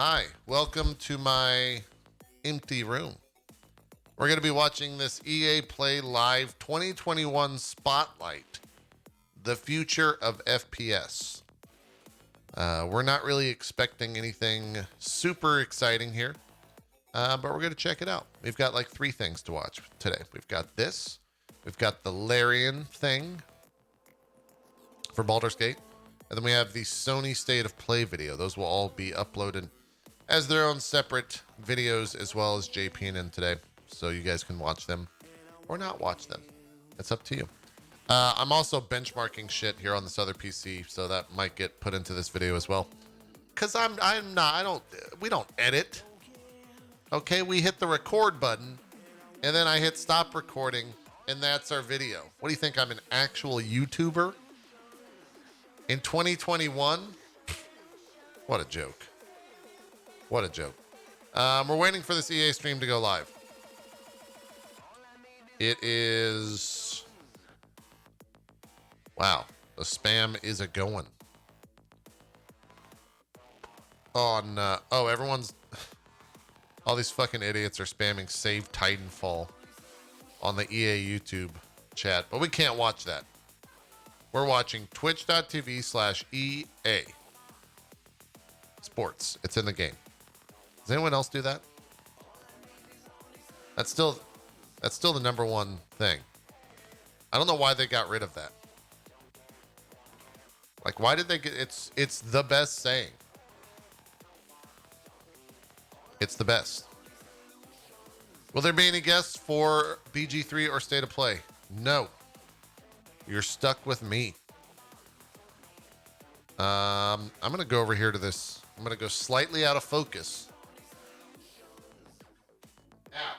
Hi, welcome to my empty room. We're going to be watching this EA Play Live 2021 Spotlight, the future of FPS. We're not really expecting anything super exciting here, but we're going to check it out. We've got like 3 things to watch today. We've got this, we've got the Larian thing for Baldur's Gate, and then we have the Sony State of Play video. Those will all be uploaded as their own separate videos, as well as JPNN today, so you guys can watch them or not watch them. It's up to you. I'm also benchmarking shit here on this other PC, so that might get put into this video as well. Cause we don't edit. Okay, we hit the record button and then I hit stop recording and that's our video. What do you think? I'm an actual YouTuber in 2021? What a joke. What a joke. We're waiting for this EA stream to go live. It is... Wow. The spam is a-going. On, everyone's... All these fucking idiots are spamming Save Titanfall on the EA YouTube chat, but we can't watch that. We're watching twitch.tv/EA Sports. It's in the game. Does anyone else do that? That's still the number one thing. I don't know why they got rid of that. Like, why did they get it's the best saying. It's the best. Will there be any guests for BG3 or State of Play? No. You're stuck with me. I'm going to go over here to this. I'm going to go slightly out of focus. Now.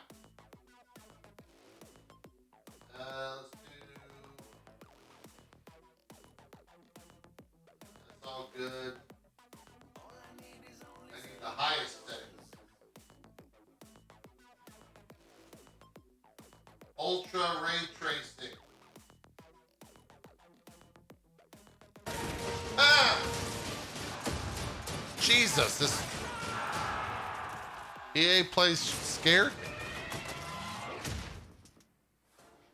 Let's do... That's all good. I need the highest settings. Ultra ray tracing. Ah! Jesus, this EA plays scared?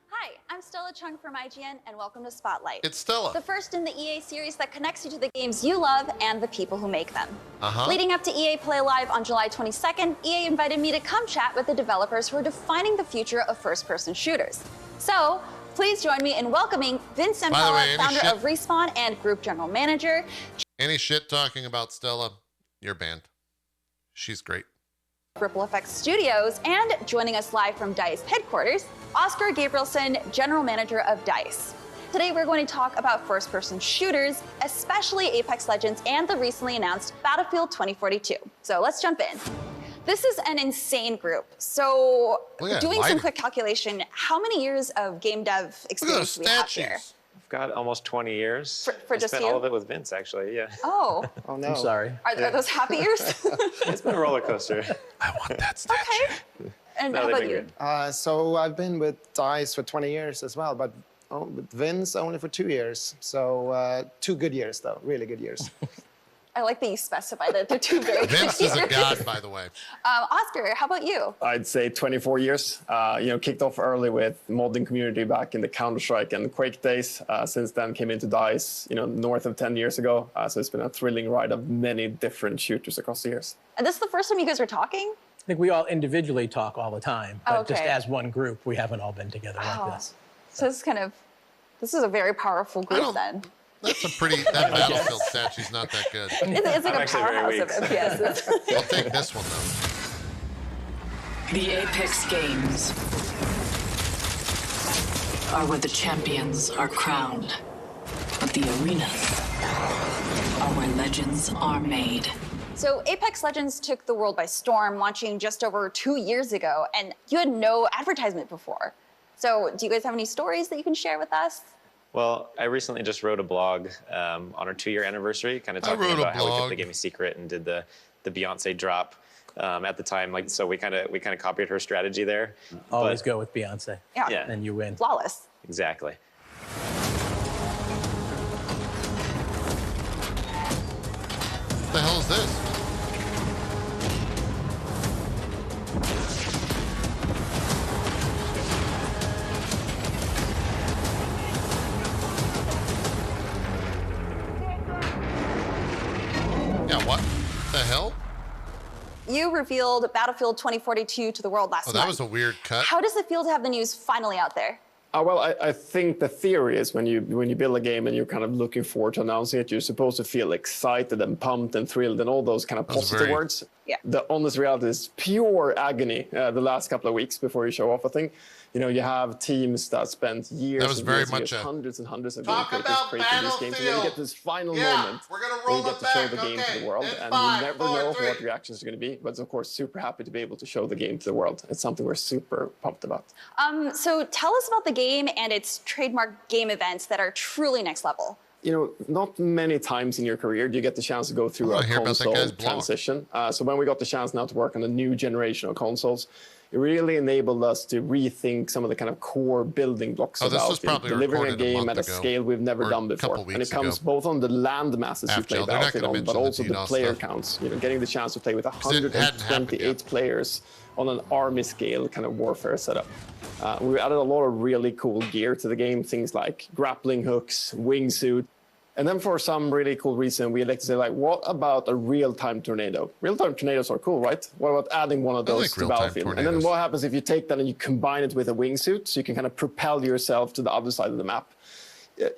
Hi, I'm Stella Chung from IGN, and welcome to Spotlight. It's Stella. The first in the EA series that connects you to the games you love and the people who make them. Uh-huh. Leading up to EA Play Live on July 22nd, EA invited me to come chat with the developers who are defining the future of first-person shooters. So, please join me in welcoming Vince Zampella, founder of Respawn and Group General Manager. Any shit talking about Stella, you're banned. She's great. Ripple Effects Studios, and joining us live from DICE headquarters, Oscar Gabrielson, General Manager of DICE. Today we're going to talk about first-person shooters, especially Apex Legends and the recently announced Battlefield 2042. So let's jump in. This is an insane group. So doing some quick calculation, how many years of game dev experience do we have here? I've got almost 20 years. For just spent you? all of it with Vince, actually, yeah. Oh. Oh, no. I'm sorry. Are those happy years? It's been a roller coaster. I want that statue. Okay. And No, how they've about been you? good. So I've been with DICE for 20 years as well, but with Vince only for 2 years. So 2 good years, though, really good years. I like that you specified that they're 2 very good Vince is a years. god, by the way. Oscar, how about you? I'd say 24 years. Kicked off early with modding community back in the Counter-Strike and Quake days. Since then, came into DICE, north of 10 years ago. So it's been a thrilling ride of many different shooters across the years. And this is the first time you guys are talking? I think we all individually talk all the time, but just Okay. as one group, we haven't all been together Oh. like this. So this is a very powerful group then. That's a pretty, that Battlefield statue's not that good. It's like I'm a actually very powerhouse weak, of so. FPSs. I'll take this one, though. The Apex Games are where the champions are crowned, but the arenas are where legends are made. So Apex Legends took the world by storm, launching just over 2 years ago, and you had no advertisement before. So do you guys have any stories that you can share with us? Well, I recently just wrote a blog on our 2-year anniversary, kind of talking about how we kept the game a secret and did the Beyonce drop at the time. So we kind of copied her strategy there. Always go with Beyonce. Yeah. And you win. Flawless. Exactly. What the hell is this? hell? You revealed Battlefield 2042 to the world last month. Oh, that was a weird cut. How does it feel to have the news finally out there? Well, I think the theory is when you build a game and you're kind of looking forward to announcing it, you're supposed to feel excited and pumped and thrilled and all those kind of positive words. Yeah. The honest reality is pure agony the last couple of weeks before you show off a thing. You know, you have teams that spent years, that was very much hundreds and hundreds of talk creators about creating these games, and then you get this final Yeah, moment we're gonna where roll you get it to show back. the game Okay. to the world, In and 5, you never 4, know 3. what the reactions are going to be. But of course, super happy to be able to show the game to the world. It's something we're super pumped about. So tell us about the game and its trademark game events that are truly next level. You know, not many times in your career do you get the chance to go through a console transition. So when we got the chance now to work on a new generation of consoles, it really enabled us to rethink some of the kind of core building blocks of Battlefield, delivering a game at a scale we've never done before. And it comes both on the land masses you play Battlefield on, but also the player counts. You know, getting the chance to play with 128 players on an army scale kind of warfare setup. We added a lot of really cool gear to the game, things like grappling hooks, wingsuit. And then for some really cool reason, we like to say, like, what about a real-time tornado? Real-time tornadoes are cool, right? What about adding one of those to Battlefield? And then what happens if you take that and you combine it with a wingsuit so you can kind of propel yourself to the other side of the map?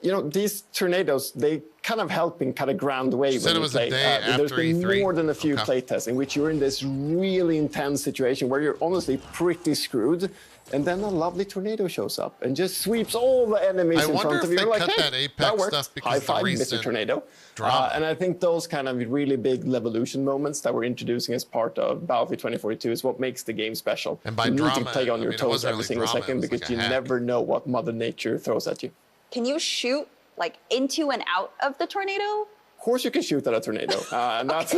You know, these tornadoes, they kind of help in kind of grand way when you play. There's been more than a few playtests in which you're in this really intense situation where you're honestly pretty screwed. And then a lovely tornado shows up and just sweeps all the enemies in front of you. I wonder if they cut like, that Apex stuff because high of the five, recent Mr. Tornado. drama. And I think those kind of really big Levolution moments that we're introducing as part of Battlefield 2042 is what makes the game special. And by you drama, need to play on your toes every single second because you never know what Mother Nature throws at you. Can you shoot like into and out of the tornado? Of course you can shoot at a tornado. And that's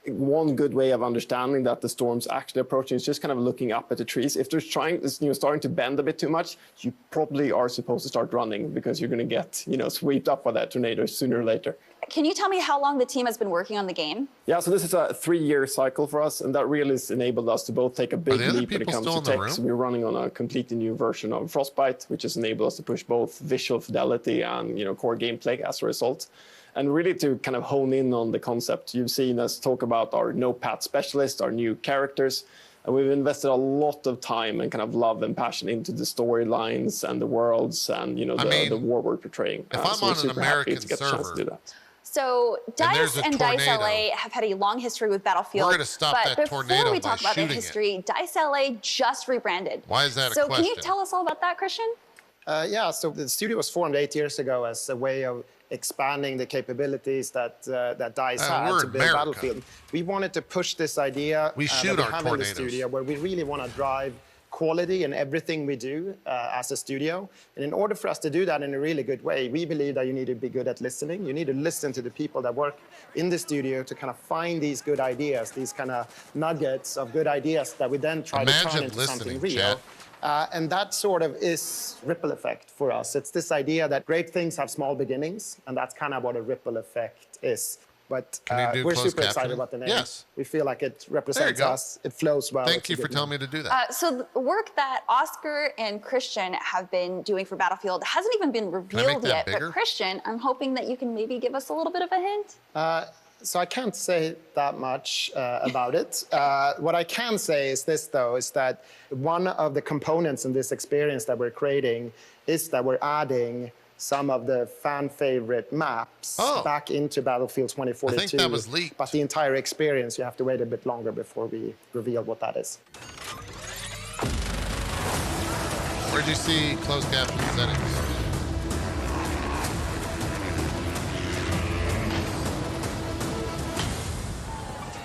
one good way of understanding that the storm's actually approaching is just kind of looking up at the trees. If they're starting to bend a bit too much, you probably are supposed to start running because you're going to get, swept up by that tornado sooner or later. Can you tell me how long the team has been working on the game? Yeah, so this is a 3-year cycle for us, and that really has enabled us to both take a big leap when it comes to tech. So we're running on a completely new version of Frostbite, which has enabled us to push both visual fidelity and core gameplay as a result. And really to kind of hone in on the concept. You've seen us talk about our no-path specialist, our new characters, and we've invested a lot of time and kind of love and passion into the storylines and the worlds and the war we're portraying. If I'm on an American server, so DICE and DICE LA have had a long history with Battlefield. We're going to stop that tornado by shooting it. But before we talk about their history, DICE LA just rebranded. Why is that a question? So can you tell us all about that, Christian? Yeah, so the studio was formed 8 years ago as a way of expanding the capabilities that DICE had to build Battlefield. We wanted to push this idea we shoot that we our have tornadoes. in the studio where we really want to drive quality in everything we do as a studio. And in order for us to do that in a really good way, we believe that you need to be good at listening. You need to listen to the people that work in the studio to kind of find these good ideas, these kind of nuggets of good ideas that we then try to turn into something real. And that sort of is ripple effect for us. It's this idea that great things have small beginnings, and that's kind of what a ripple effect is. But we're super excited about the name. Yes. We feel like it represents us. It flows well. Thank you for telling me to do that. So the work that Oscar and Christian have been doing for Battlefield hasn't even been revealed yet. But Christian, I'm hoping that you can maybe give us a little bit of a hint. So I can't say that much about it. What I can say is this, though, is that one of the components in this experience that we're creating is that we're adding some of the fan favorite maps back into Battlefield 2042. I think that was leaked. But the entire experience, you have to wait a bit longer before we reveal what that is. Where'd you see closed caption settings?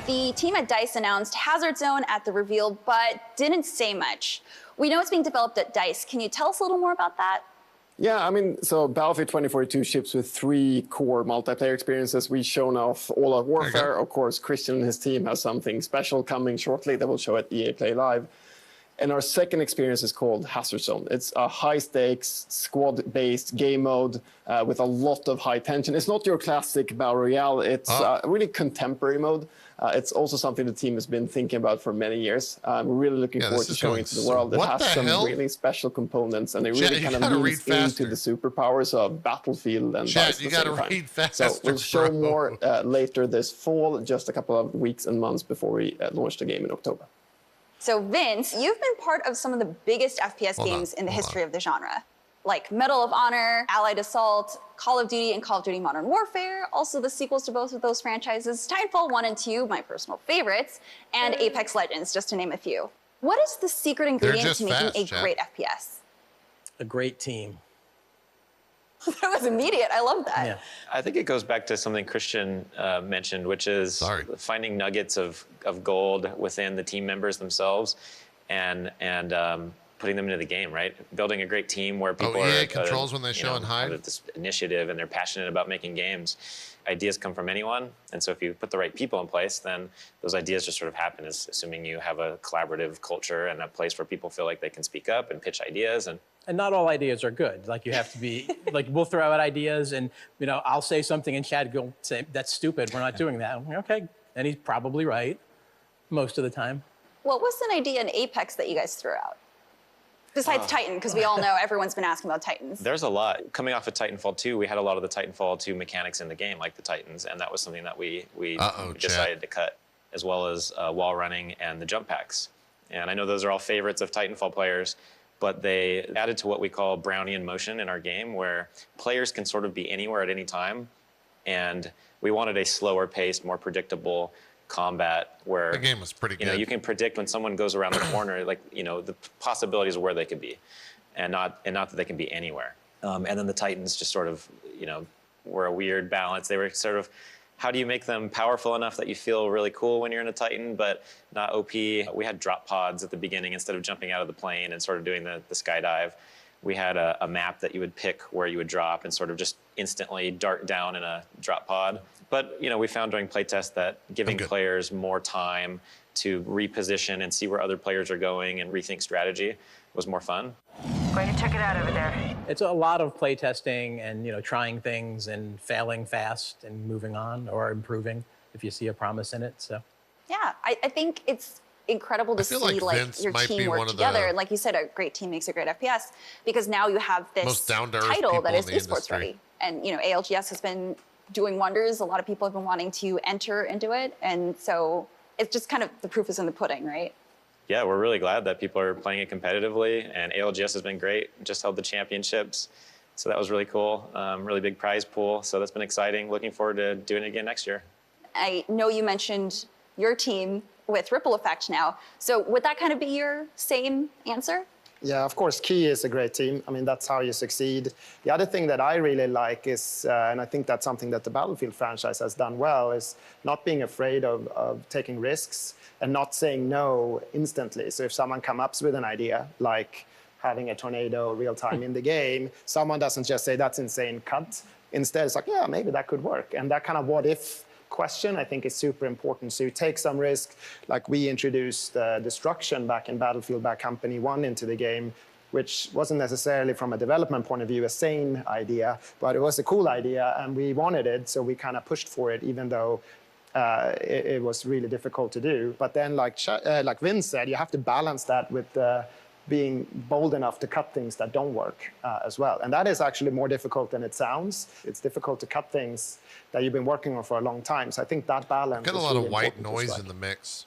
The team at DICE announced Hazard Zone at the reveal, but didn't say much. We know it's being developed at DICE. Can you tell us a little more about that? Yeah, I mean, so Battlefield 2042 ships with 3 core multiplayer experiences. We've shown off All Out Warfare. Of course, Christian and his team has something special coming shortly that we'll show at EA Play Live. And our second experience is called Hazard Zone. It's a high-stakes, squad-based game mode with a lot of high tension. It's not your classic Battle Royale. It's a really contemporary mode. It's also something the team has been thinking about for many years. I'm really looking forward to showing it to the world. It has some really special components, and it really kind of leans into the superpowers of Battlefield and DICE. You got to read faster, So we'll show more later this fall, just a couple of weeks and months before we launch the game in October. So Vince, you've been part of some of the biggest FPS games in the history of the genre, like Medal of Honor, Allied Assault, Call of Duty, and Call of Duty Modern Warfare, also the sequels to both of those franchises, Titanfall 1 and 2, my personal favorites, and Apex Legends, just to name a few. What is the secret ingredient to making a great FPS? A great team. That was immediate. I love that. Yeah. I think it goes back to something Christian mentioned, which is finding nuggets of gold within the team members themselves and putting them into the game, right? Building a great team where people are controls when they show and hide. Have this initiative and they're passionate about making games. Ideas come from anyone, and so if you put the right people in place, then those ideas just sort of happen, assuming you have a collaborative culture and a place where people feel like they can speak up and pitch ideas. And not all ideas are good. Like, you have to be, like, we'll throw out ideas and, you know, I'll say something and Chad will say, that's stupid, we're not doing that. Okay, and he's probably right most of the time. What was an idea in Apex that you guys threw out? Besides Titan, because we all know everyone's been asking about Titans. There's a lot. Coming off of Titanfall 2, we had a lot of the Titanfall 2 mechanics in the game, like the Titans, and that was something that we decided to cut, as well as wall running and the jump packs. And I know those are all favorites of Titanfall players, but they added to what we call Brownian motion in our game, where players can sort of be anywhere at any time, and we wanted a slower paced, more predictable combat where the game was pretty good. You know, you can predict when someone goes around the corner, like, you know, the possibilities of where they could be, and not that they can be anywhere. And then the Titans just sort of, you know, were a weird balance. They were sort of, how do you make them powerful enough that you feel really cool when you're in a Titan, but not OP? We had drop pods at the beginning instead of jumping out of the plane and sort of doing the skydive. We had a map that you would pick where you would drop and sort of just instantly dart down in a drop pod. But, you know, we found during playtest that giving players more time to reposition and see where other players are going and rethink strategy was more fun. Going to check it out over there. It's a lot of playtesting and, you know, trying things and failing fast and moving on or improving if you see a promise in it. So, yeah, I think it's incredible to see like your team work together. And like you said, a great team makes a great FPS, because now you have this title that is esports ready. And, you know, ALGS has been doing wonders. A lot of people have been wanting to enter into it. And so it's just kind of, the proof is in the pudding, right? Yeah, we're really glad that people are playing it competitively, and ALGS has been great. Just held the championships, so that was really cool. Really big prize pool, so that's been exciting. Looking forward to doing it again next year. I know you mentioned your team with Ripple Effect now, so would that kind of be your same answer? Yeah, of course, Key is a great team. I mean, that's how you succeed. The other thing that I really like is, and I think that's something that the Battlefield franchise has done well, is not being afraid of taking risks and not saying no instantly. So if someone comes up with an idea, like having a tornado real time in the game, someone doesn't just say, that's insane, cut. Instead, it's like, yeah, maybe that could work. And that kind of what if question, I think, is super important. So you take some risk, like we introduced Destruction back in Battlefield Bad Company 1 into the game, which wasn't necessarily from a development point of view a sane idea, but it was a cool idea and we wanted it, so we kind of pushed for it, even though it was really difficult to do. But then, like Vince said, you have to balance that with being bold enough to cut things that don't work as well. And that is actually more difficult than it sounds. It's difficult to cut things that you've been working on for a long time. So I think that balance got a lot of white noise in the mix.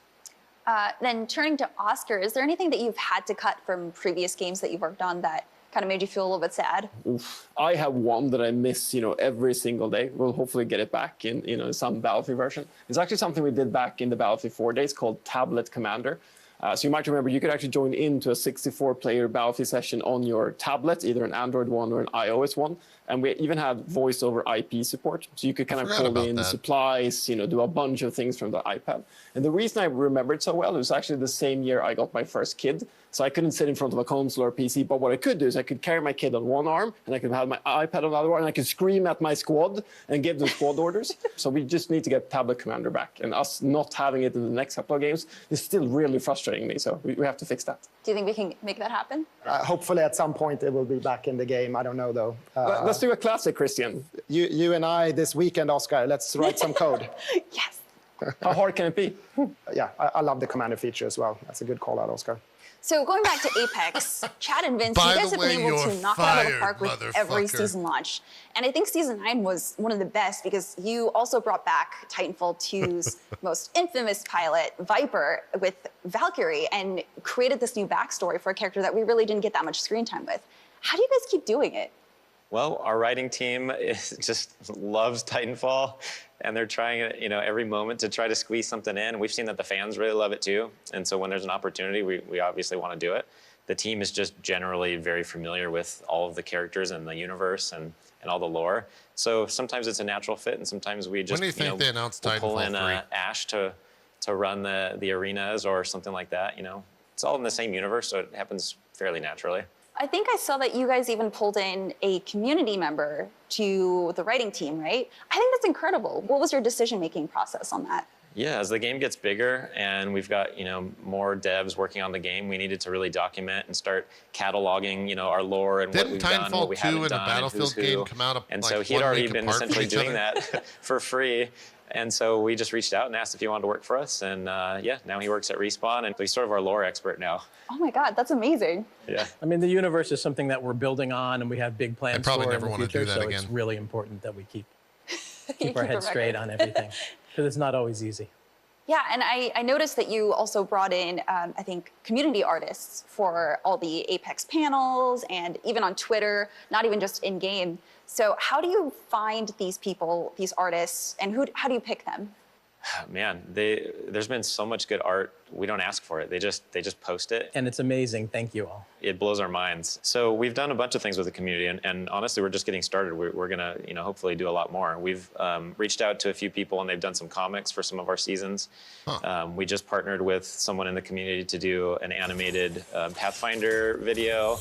Then turning to Oscar, is there anything that you've had to cut from previous games that you've worked on that kind of made you feel a little bit sad? Oof. I have one that I miss, every single day. We'll hopefully get it back in, some Battlefield version. It's actually something we did back in the Battlefield 4 days called Tablet Commander. So you might remember you could actually join into a 64-player Battlefield session on your tablet, either an Android one or an iOS one. And we even had voice over IP support. So you could kind of call in supplies, do a bunch of things from the iPad. And the reason I remember it so well, it was actually the same year I got my first kid. So I couldn't sit in front of a console or PC, but what I could do is I could carry my kid on one arm and I could have my iPad on the other one and I could scream at my squad and give them squad orders. So we just need to get Tablet Commander back. And us not having it in the next couple of games is still really frustrating. frustrating me. So we have to fix that. Do you think we can make that happen? Hopefully at some point it will be back in the game. I don't know, though. Let's do a classic, Christian. You and I this weekend, Oscar, let's write some code. Yes. How hard can it be? Yeah, I love the commander feature as well. That's a good call out, Oscar. So going back to Apex, Chad and Vince, By you guys the have been way, able to you're knock it out of the fired, park with every motherfucker. season launch. And I think season 9 was one of the best because you also brought back Titanfall 2's most infamous pilot, Viper, with Valkyrie, and created this new backstory for a character that we really didn't get that much screen time with. How do you guys keep doing it? Well, our writing team just loves Titanfall, and they're trying, every moment to try to squeeze something in. We've seen that the fans really love it too, and so when there's an opportunity, we obviously want to do it. The team is just generally very familiar with all of the characters and the universe and all the lore. So sometimes it's a natural fit, and sometimes we just When do you think they announced we'll pull Titanfall in 3? Ash to run the arenas or something like that. It's all in the same universe, so it happens fairly naturally. I think I saw that you guys even pulled in a community member to the writing team, right? I think that's incredible. What was your decision-making process on that? Yeah, as the game gets bigger and we've got, more devs working on the game, we needed to really document and start cataloging, our lore and what Didn't we've done, what we Titanfall 2 haven't and a done, Battlefield and who's who. game come out And like so he'd 1 already week been apart from essentially each doing other? that for free. And so we just reached out and asked if he wanted to work for us. And now he works at Respawn, and he's sort of our lore expert now. Oh my God, that's amazing. Yeah. I mean, the universe is something that we're building on, and we have big plans probably for never in the wanna do future. that so again. it's really important that we keep Keep our a heads straight record. on everything, because it's not always easy. Yeah, and I noticed that you also brought in, I think, community artists for all the Apex panels and even on Twitter, not even just in-game. So how do you find these people, these artists, and how do you pick them? Man, there's been so much good art. We don't ask for it. They just post it. And it's amazing. Thank you all. It blows our minds. So we've done a bunch of things with the community, and honestly, we're just getting started. We're gonna, hopefully do a lot more. We've reached out to a few people, and they've done some comics for some of our seasons. We just partnered with someone in the community to do an animated Pathfinder video.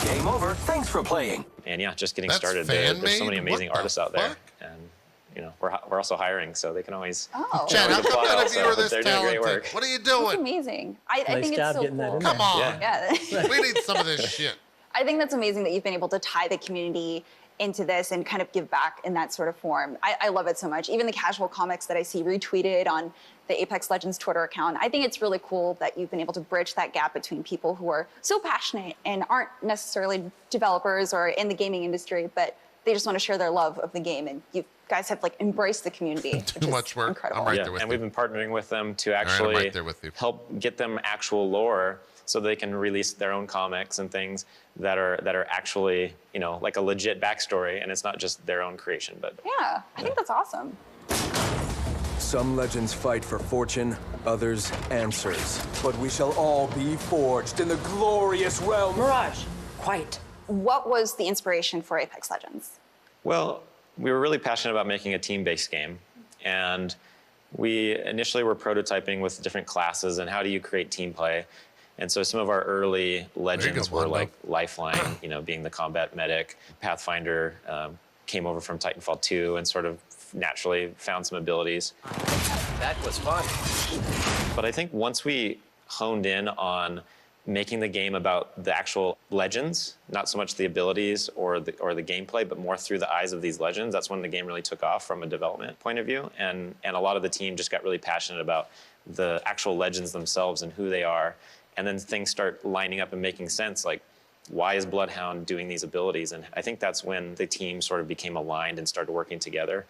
Game over. Thanks for playing. And yeah, just getting That's started. There's so many amazing artists out there, and we're also hiring, so they can always. Oh, Chad, how Always come apply none of also, you are but this they're doing great talented? work. What are you that's doing? amazing. I Nice think job it's so getting that cool. in there. Come on. Yeah. We need some of this shit. I think that's amazing that you've been able to tie the community into this and kind of give back in that sort of form. I love it so much. Even the casual comics that I see retweeted on the Apex Legends Twitter account, I think it's really cool that you've been able to bridge that gap between people who are so passionate and aren't necessarily developers or in the gaming industry, but they just want to share their love of the game. And you guys have embraced the community. Too much work. Incredible. I'm right there with and you. we've been partnering with them to right, I'm actually right there with you. help get them actual lore so they can release their own comics and things that are actually, like a legit backstory, and it's not just their own creation. But Yeah, I think that's awesome. Some legends fight for fortune, others answers. But we shall all be forged in the glorious realm. Mirage, quiet. What was the inspiration for Apex Legends? Well, we were really passionate about making a team-based game, and we initially were prototyping with different classes and how do you create team play. And so some of our early legends were Wando. like Lifeline, being the combat medic. Pathfinder came over from Titanfall 2 and sort of naturally found some abilities. That was fun. But I think once we honed in on making the game about the actual legends, not so much the abilities or the gameplay, but more through the eyes of these legends, that's when the game really took off from a development point of view. And a lot of the team just got really passionate about the actual legends themselves and who they are. And then things start lining up and making sense, like why is Bloodhound doing these abilities? And I think that's when the team sort of became aligned and started working together.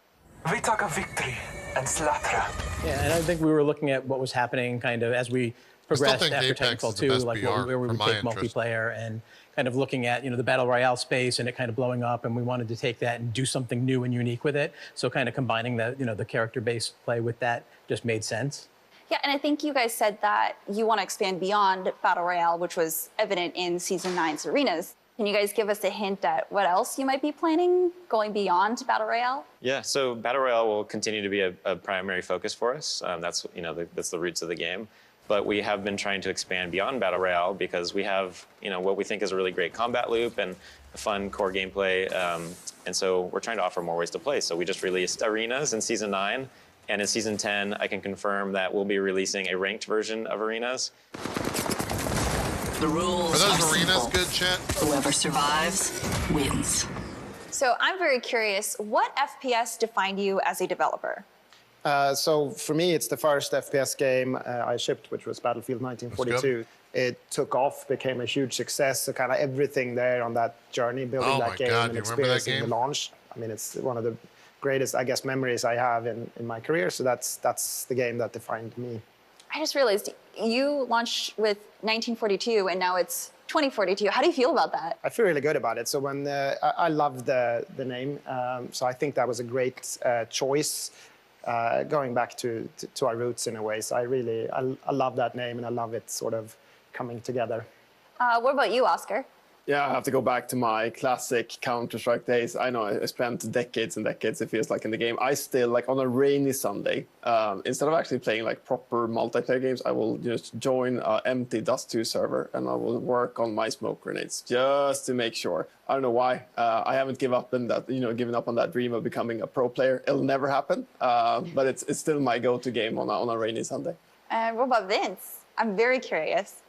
We talk of victory and slaughter. Yeah, and I think we were looking at what was happening kind of as we progressed think after Apex Titanfall is the 2, best like BR where we for would my take interest. multiplayer and kind of looking at, the Battle Royale space and it kind of blowing up, and we wanted to take that and do something new and unique with it. So kind of combining the, the character-based play with that just made sense. Yeah, and I think you guys said that you want to expand beyond Battle Royale, which was evident in Season 9's arenas. Can you guys give us a hint at what else you might be planning going beyond Battle Royale? Yeah, so Battle Royale will continue to be a primary focus for us. That's that's the roots of the game. But we have been trying to expand beyond Battle Royale because we have what we think is a really great combat loop and a fun core gameplay. And so we're trying to offer more ways to play. So we just released arenas in Season 9. And in Season 10, I can confirm that we'll be releasing a ranked version of Arenas. The rules Are those are arenas simple. good, chat? Whoever survives wins. So I'm very curious, what FPS defined you as a developer? So for me, it's the first FPS game I shipped, which was Battlefield 1942. It took off, became a huge success. So kind of everything there on that journey, building Oh that my game God, and you remember that experiencing the game? launch. I mean, it's one of the greatest, I guess, memories I have in my career. So that's the game that defined me. I just realized you launched with 1942 and now it's 2042. How do you feel about that? I feel really good about it. So when I love the name, so I think that was a great choice, going back to our roots in a way. So I love that name and I love it sort of coming together. What about you, Oscar? Yeah, I have to go back to my classic Counter-Strike days. I know I spent decades and decades, it feels like, in the game. I still, like on a rainy Sunday, instead of actually playing like proper multiplayer games, I will just join an empty Dust 2 server and I will work on my smoke grenades just to make sure. I don't know why. I haven't given up on that dream of becoming a pro player. It'll never happen, but it's still my go-to game on a rainy Sunday. And what about Vince? I'm very curious.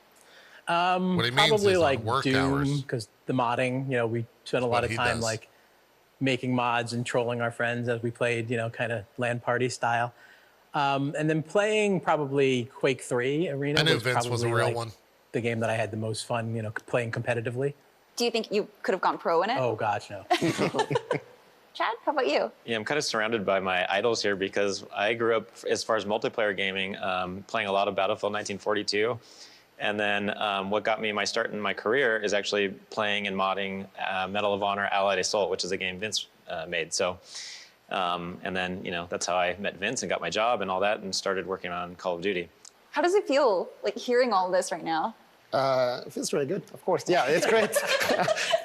What he means Probably is like on work Doom, hours. because the modding, we spent a lot of he time does. like making mods and trolling our friends as we played, kind of LAN party style. And then playing probably Quake 3 Arena I knew was Vince probably was a real like one. the game that I had the most fun, playing competitively. Do you think you could have gone pro in it? Oh gosh, no. Chad, how about you? Yeah, I'm kind of surrounded by my idols here because I grew up, as far as multiplayer gaming, playing a lot of Battlefield 1942. And then what got me my start in my career is actually playing and modding Medal of Honor Allied Assault, which is a game Vince made. So, and then, that's how I met Vince and got my job and all that and started working on Call of Duty. How does it feel, like, hearing all this right now? It feels really good, of course. Yeah, it's great.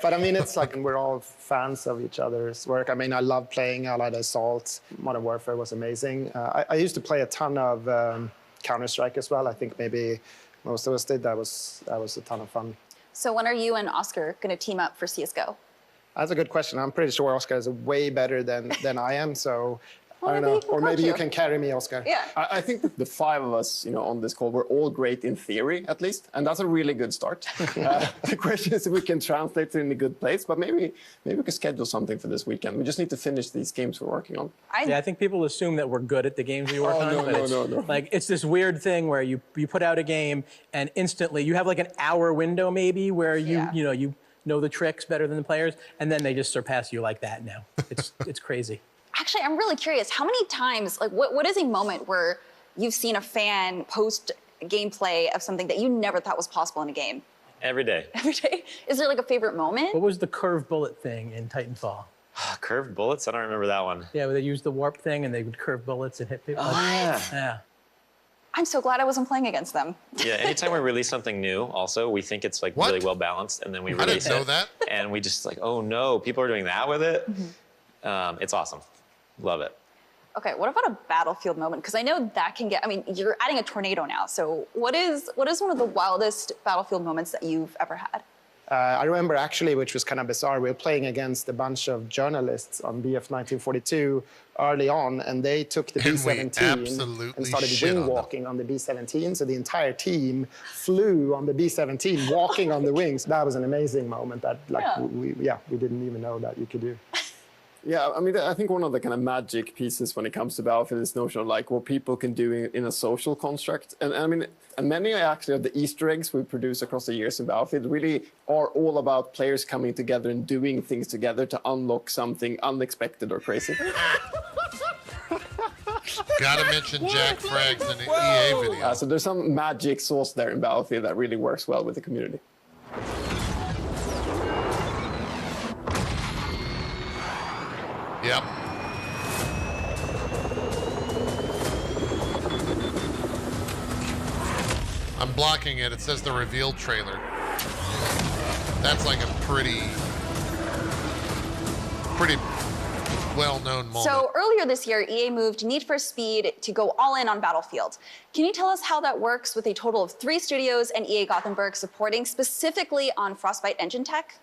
But I mean, it's like we're all fans of each other's work. I mean, I love playing Allied Assault. Modern Warfare was amazing. I used to play a ton of Counter-Strike as well. I think maybe most of us did. That was a ton of fun. So when are you and Oscar going to team up for CSGO? That's a good question. I'm pretty sure Oscar is way better than I am. So Well, I don't maybe know. he can Or coach maybe you you. can carry me, Oscar. Yeah. I think that the five of us, on this call, we're all great in theory, at least, and that's a really good start. The question is if we can translate it in a good place, but maybe we can schedule something for this weekend. We just need to finish these games we're working on. Yeah, I think people assume that we're good at the games we work on, but no. like it's this weird thing where you put out a game and instantly you have like an hour window maybe where you know the tricks better than the players, and then they just surpass you like that now. It's crazy. Actually, I'm really curious. How many times, like, what is a moment where you've seen a fan post gameplay of something that you never thought was possible in a game? Every day. Every day? Is there like a favorite moment? What was the curved bullet thing in Titanfall? Curved bullets? I don't remember that one. Yeah, where they used the warp thing and they would curve bullets and hit people. Oh, yeah. Yeah. I'm so glad I wasn't playing against them. Yeah, anytime we release something new, also, we think it's like What? really well balanced, and then we I release didn't know it. that. And we just like, oh no, people are doing that with it. It's awesome. Love it. Okay, what about a battlefield moment? Because I know that can get, I mean, you're adding a tornado now. So what is one of the wildest battlefield moments that you've ever had? I remember actually, which was kind of bizarre, we were playing against a bunch of journalists on BF 1942 early on, and they took the And we B-17 absolutely and started shit on wing them. walking on the B-17. So the entire team flew on the B-17, walking on the wings. That was an amazing moment that, like, Yeah. we didn't even know that you could do. Yeah, I mean, I think one of the kind of magic pieces when it comes to Battlefield is this notion of like what people can do in a social construct. And I mean, and many actually of the Easter eggs we produce across the years in Battlefield really are all about players coming together and doing things together to unlock something unexpected or crazy. Gotta mention Jack Frags in the EA video. So there's some magic sauce there in Battlefield that really works well with the community. Yep. I'm blocking it. It says the reveal trailer. That's like a pretty well-known moment. So earlier this year, EA moved Need for Speed to go all in on Battlefield. Can you tell us how that works with a total of 3 studios and EA Gothenburg supporting specifically on Frostbite engine tech?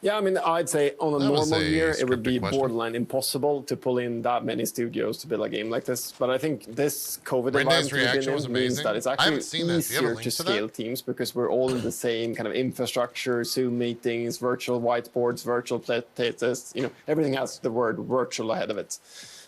Yeah, I mean, I'd say on a That was normal a year, it would scripted be question. borderline impossible to pull in that many studios to build a game like this. But I think this COVID Brendan's environment we've reaction been was in means amazing. that it's I actually haven't seen this. Do you have a easier link to to that? scale teams because we're all in the same kind of infrastructure, Zoom meetings, virtual whiteboards, virtual playtests. You know, everything has the word virtual ahead of it.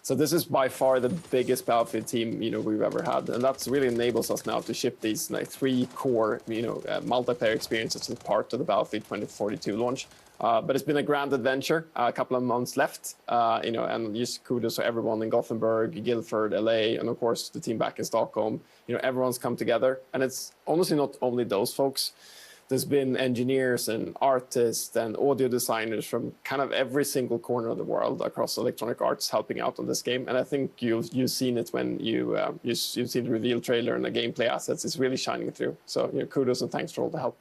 So this is by far the biggest Battlefield team we've ever had, and that's really enables us now to ship these like 3 core multiplayer experiences as part of the Battlefield 2042 launch. But it's been a grand adventure. A couple of months left, and just kudos to everyone in Gothenburg, Guildford, LA, and of course the team back in Stockholm. Everyone's come together, and it's honestly not only those folks. There's been engineers and artists and audio designers from kind of every single corner of the world across Electronic Arts helping out on this game. And I think you've seen it when you've seen the reveal trailer and the gameplay assets. It's really shining through. So kudos and thanks for all the help.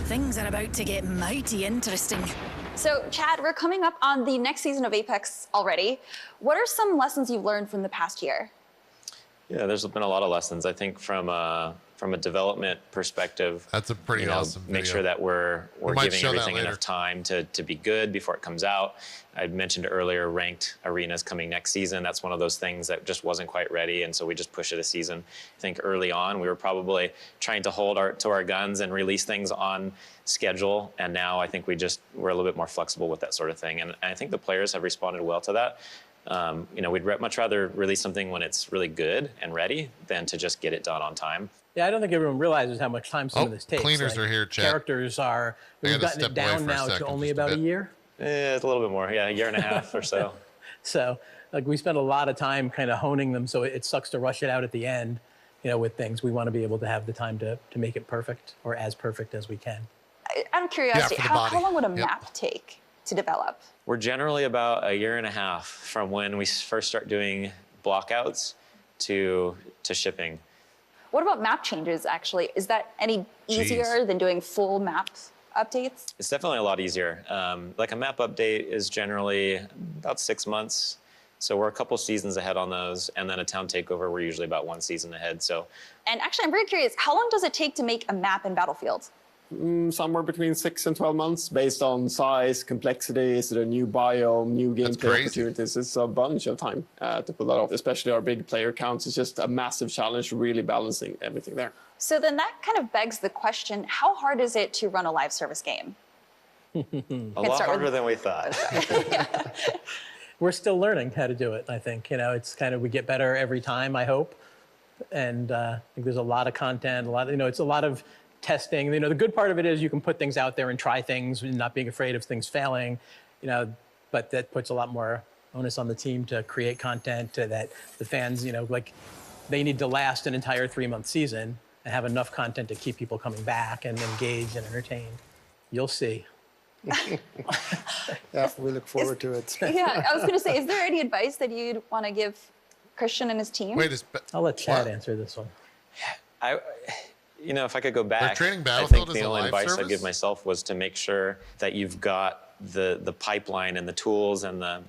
Things are about to get mighty interesting. So, Chad, we're coming up on the next season of Apex already. What are some lessons you've learned from the past year? Yeah, there's been a lot of lessons. I think from a development perspective, That's a pretty awesome video. Make sure that we're might giving show that everything later. enough time to be good before it comes out. I mentioned earlier ranked arenas coming next season. That's one of those things that just wasn't quite ready, and so we just push it a season. I think early on we were probably trying to hold to our guns and release things on schedule, and now I think we're a little bit more flexible with that sort of thing, and I think the players have responded well to that. We'd much rather release something when it's really good and ready than to just get it done on time. Yeah, I don't think everyone realizes how much time some of this takes. Cleaners are here, Chad. Characters are, we've gotten it down now to only about a year. It's a little bit more, yeah, a year and a half or so. So we spend a lot of time kind of honing them, so it sucks to rush it out at the end, with things. We want to be able to have the time to make it perfect, or as perfect as we can. Out of curiosity, for the body. how long would a Yep. map take to develop? We're generally about a year and a half from when we first start doing blockouts to shipping. What about map changes, actually? Is that any easier than doing full map updates? It's definitely a lot easier. Like a map update is generally about 6 months. So we're a couple seasons ahead on those. And then a town takeover, we're usually about 1 season ahead. So, And actually, I'm very curious, how long does it take to make a map in Battlefield? Somewhere between 6 and 12 months based on size, complexity, is it a new biome, new gameplay opportunities. It's a bunch of time to pull that off, especially our big player counts. It's just a massive challenge really balancing everything there. So then that kind of begs the question, how hard is it to run a live service game? a lot harder than we thought. We're still learning how to do it, I think. It's kind of, we get better every time, I hope. And I think there's a lot of content, it's a lot of testing. The good part of it is you can put things out there and try things and not being afraid of things failing, but that puts a lot more onus on the team to create content that the fans, they need to last an entire 3-month season and have enough content to keep people coming back and engaged and entertained. You'll see. Yeah, we look forward to it. Yeah, I was going to say, is there any advice that you'd want to give Christian and his team? I'll let Chad answer this one. If I could go back, treating I Battlefield think as the a only live advice service? I'd give myself was to make sure that you've got the pipeline and the tools and the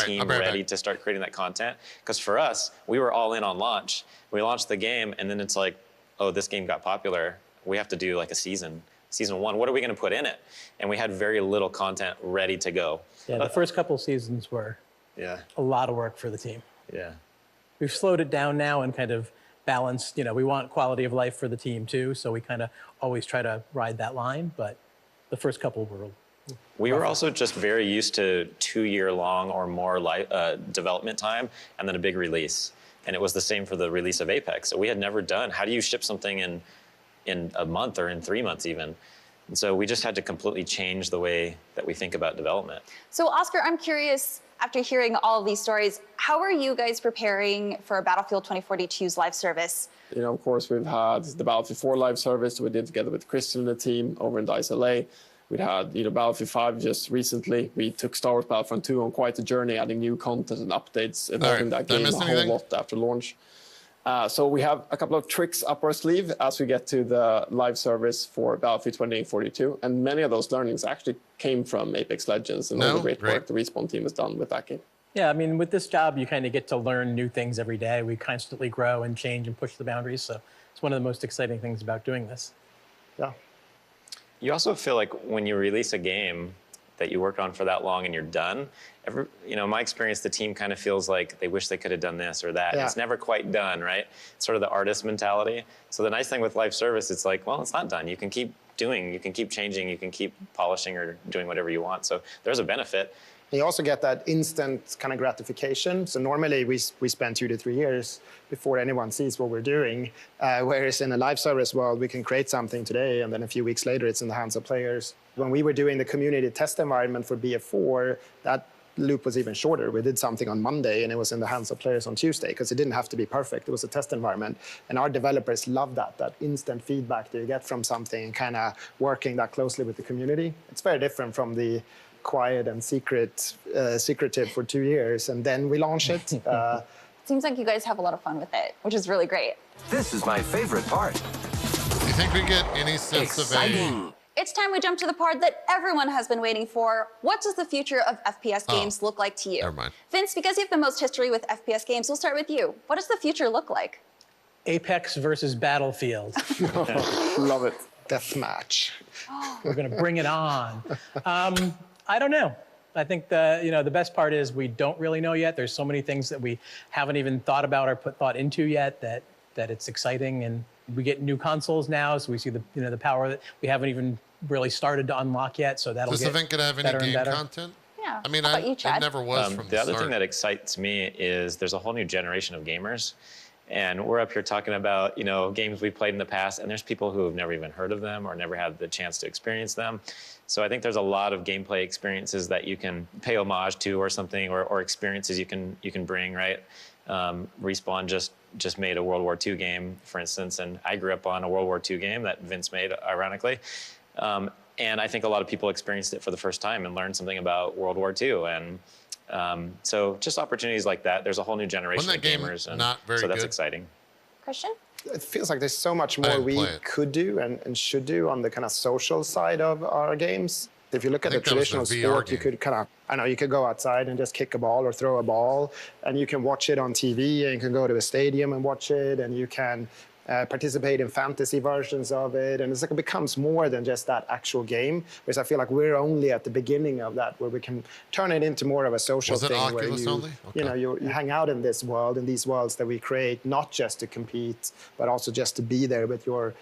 team I'll be right ready back. to start creating that content. Because for us, we were all in on launch. We launched the game, and then it's like, oh, this game got popular. We have to do like a season 1. What are we going to put in it? And we had very little content ready to go. Yeah, the first couple seasons were a lot of work for the team. Yeah. We've slowed it down now and kind of balanced, we want quality of life for the team too, so we kind of always try to ride that line, but the first couple were We were also just very used to 2-year-long or more development time and then a big release. And it was the same for the release of Apex. So we had never done, how do you ship something in a month or in 3 months even? And so we just had to completely change the way that we think about development. So Oscar, I'm curious, after hearing all of these stories, how are you guys preparing for Battlefield 2042's live service? Of course, we've had the Battlefield 4 live service we did together with Christian and the team over in DICE LA. We had Battlefield 5 just recently. We took Star Wars Battlefront 2 on quite a journey, adding new content and updates, evolving that game a whole lot after launch. So we have a couple of tricks up our sleeve as we get to the live service for Battlefield 2042. And many of those learnings actually came from Apex Legends and all the great work the Respawn team has done with that game. Yeah, I mean, with this job, you kind of get to learn new things every day. We constantly grow and change and push the boundaries. So it's one of the most exciting things about doing this. Yeah. You also feel like when you release a game that you worked on for that long and you're done, my experience, the team kind of feels like they wish they could have done this or that. Yeah. It's never quite done, right? It's sort of the artist mentality. So the nice thing with live service, it's like, well, it's not done. You can keep doing, you can keep changing, you can keep polishing or doing whatever you want. So there's a benefit. You also get that instant kind of gratification. So normally we spend 2 to 3 years before anyone sees what we're doing. Whereas in a live service world, we can create something today, and then a few weeks later, it's in the hands of players. When we were doing the community test environment for BF4, that loop was even shorter. We did something on Monday, and it was in the hands of players on Tuesday, because it didn't have to be perfect. It was a test environment. And our developers love that instant feedback that you get from something, and kind of working that closely with the community. It's very different from the quiet and secretive for 2 years, and then we launch it. Seems like you guys have a lot of fun with it, which is really great. This is my favorite part. Do you think we get any sense Exciting. It's time we jump to the part that everyone has been waiting for. What does the future of FPS games look like to you? Never mind. Vince, because you have the most history with FPS games, we'll start with you. What does the future look like? Apex versus Battlefield. Love it. Deathmatch. We're going to bring it on. I don't know. I think the best part is we don't really know yet. There's so many things that we haven't even thought about or put thought into yet that it's exciting. And we get new consoles now, so we see the power that we haven't even really started to unlock yet. So that'll Does get this event gonna have any better and game better. content? Yeah. I mean, How about you, it Chad? never was from The other start. thing that excites me is there's a whole new generation of gamers. And we're up here talking about, games we played in the past, and there's people who have never even heard of them or never had the chance to experience them. So I think there's a lot of gameplay experiences that you can pay homage to or something, or experiences you can bring, right? Respawn just made a World War II game, for instance, and I grew up on a World War II game that Vince made, ironically. And I think a lot of people experienced it for the first time and learned something about World War II. And so just opportunities like that. There's a whole new generation of Wasn't that game gamers, and not very so that's good? exciting. Christian? It feels like there's so much I more didn't we play it. could do and should do on the kind of social side of our games. If you look at the think that was the traditional VR sport, you game. could you could go outside and just kick a ball or throw a ball, and you can watch it on TV, and you can go to a stadium and watch it, and you can participate in fantasy versions of it, and it's like it becomes more than just that actual game. Whereas I feel like we're only at the beginning of that, where we can turn it into more of a social Was it thing, Oculus where only? you hang out in this world, in these worlds that we create, not just to compete, but also just to be there with your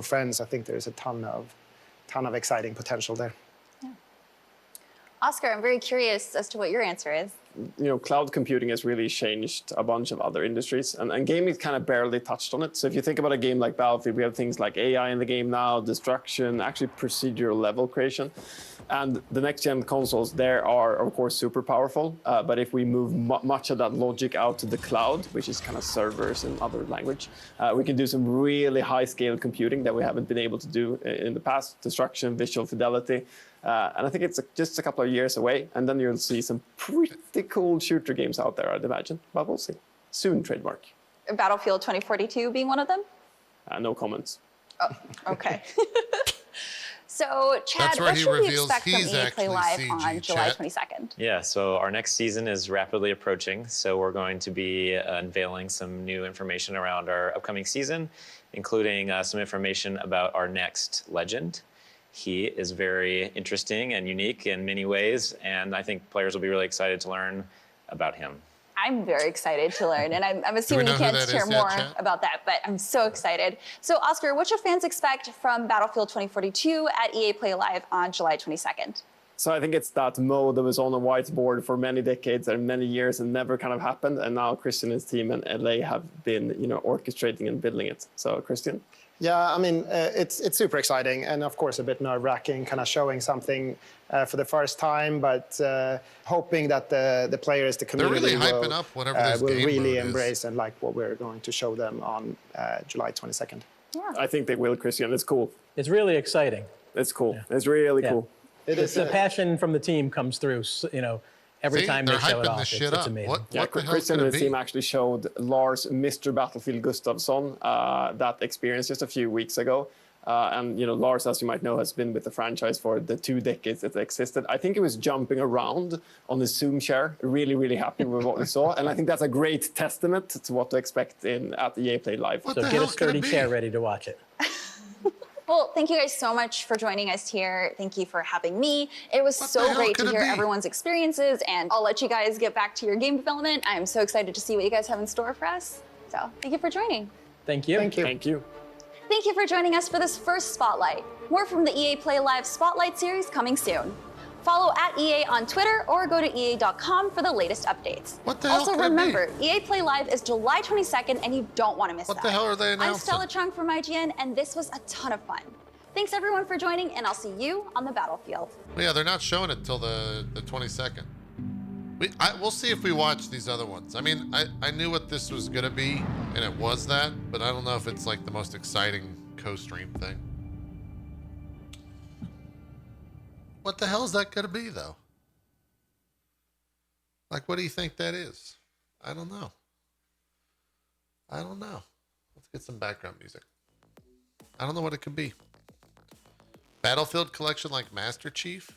friends. I think there's a ton of exciting potential there. Oscar, I'm very curious as to what your answer is. Cloud computing has really changed a bunch of other industries, and gaming kind of barely touched on it. So if you think about a game like Battlefield, we have things like AI in the game now, destruction, actually procedural level creation. And the next-gen consoles, there are, of course, super powerful. But if we move much of that logic out to the cloud, which is kind of servers in other language, we can do some really high-scale computing that we haven't been able to do in the past. Destruction, visual fidelity. And I think it's just a couple of years away, and then you'll see some pretty cool shooter games out there, I'd imagine. But we'll see. Soon, trademark. Battlefield 2042 being one of them? No comments. Oh, okay. So, Chad, That's where what he should we reveals expect from he's EA Play actually Live CG, on July Chad. 22nd? Yeah, so our next season is rapidly approaching. So we're going to be unveiling some new information around our upcoming season, including some information about our next legend. He is very interesting and unique in many ways, and I think players will be really excited to learn about him. I'm very excited to learn, and I'm assuming know you who can't that share is yet, more Chad? about that, but I'm so excited. So, Oscar, what should fans expect from Battlefield 2042 at EA Play Live on July 22nd? So I think it's that mode that was on a whiteboard for many decades and many years and never kind of happened. And now Christian and his team and LA have been, orchestrating and building it. So Christian? Yeah, I mean, it's super exciting, and of course a bit nerve-wracking, kind of showing something for the first time, but hoping that the players, the community, really hyping up whatever this will game really mode is. embrace and like what we're going to show them on July 22nd. Yeah. I think they will, Christian. It's cool. It's really exciting. It's cool. It's really cool. The passion from the team comes through, every See, time they they're show it hyping off. this shit It's up. amazing. What the hell's Christian gonna and his be? team actually showed Lars, Mr. Battlefield Gustafsson, that experience just a few weeks ago. And Lars, as you might know, has been with the franchise for the 2 decades that it existed. I think he was jumping around on the Zoom chair, really, really happy with what we saw. And I think that's a great testament to what to expect at EA Play Live. So get a sturdy chair ready to watch it. Well, thank you guys so much for joining us here. Thank you for having me. It was so great to hear everyone's experiences, and I'll let you guys get back to your game development. I'm so excited to see what you guys have in store for us. So thank you for joining. Thank you. Thank you. Thank you. Thank you for joining us for this first Spotlight. More from the EA Play Live Spotlight series coming soon. Follow @EA on Twitter or go to EA.com for the latest updates. What the hell Also could it remember, be? EA Play Live is July 22nd and you don't want to miss that. What the hell are they I'm announcing? Stella Chung from IGN and this was a ton of fun. Thanks everyone for joining and I'll see you on the battlefield. Well, yeah, they're not showing it till the 22nd. We'll see if we watch these other ones. I mean, I knew what this was gonna be, and it was that, but I don't know if it's like the most exciting co-stream thing. What the hell is that gonna be, though? Like, what do you think that is? I don't know. I don't know. Let's get some background music. I don't know what it could be. Battlefield collection like Master Chief?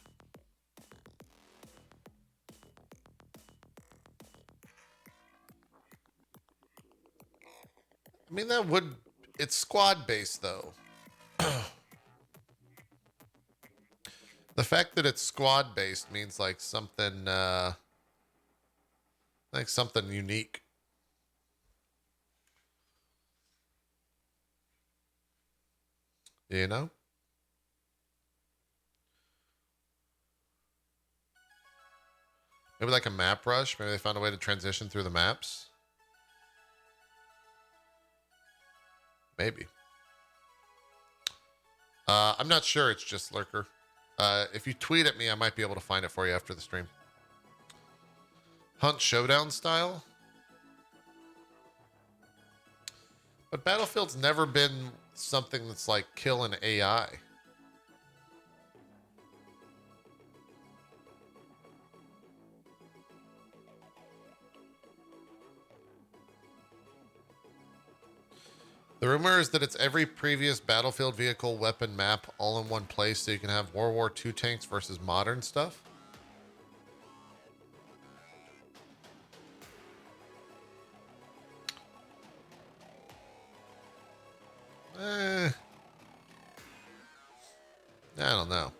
I mean, that would... It's squad-based, though. The fact that it's squad-based means, like, something, like something unique. You know? Maybe like a map rush. Maybe they found a way to transition through the maps. Maybe. I'm not sure. It's just Lurker. If you tweet at me, I might be able to find it for you after the stream. Hunt Showdown style. But Battlefield's never been something that's like kill an AI. The rumor is that it's every previous Battlefield vehicle, weapon, map all in one place, so you can have World War II tanks versus modern stuff. I don't know.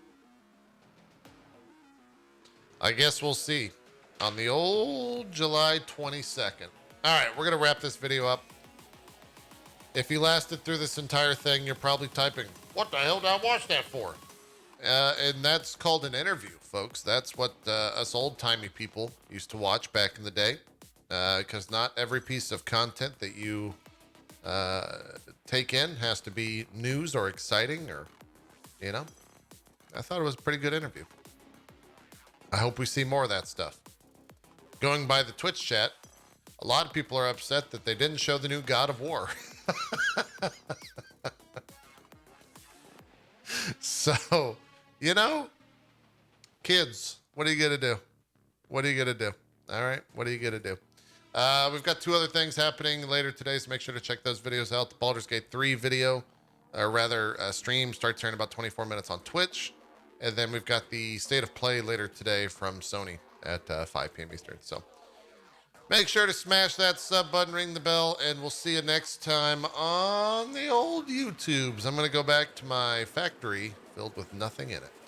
I guess we'll see on the old July 22nd. All right, we're going to wrap this video up. If you lasted through this entire thing, you're probably typing, what the hell did I watch that for? And that's called an interview, folks. That's what us old-timey people used to watch back in the day. Because not every piece of content that you take in has to be news or exciting or, you know. I thought it was a pretty good interview. I hope we see more of that stuff. Going by the Twitch chat, a lot of people are upset that they didn't show the new God of War. So, you know, kids, what are you gonna do? What are you gonna do? All right, what are you gonna do? We've got 2 other things happening later today, so make sure to check those videos out. The Baldur's Gate 3 video, or rather stream, starts here in about 24 minutes on Twitch. And then we've got the State of Play later today from Sony at 5 p.m. Eastern. So make sure to smash that sub button, ring the bell, and we'll see you next time on the old YouTubes. I'm going to go back to my factory filled with nothing in it.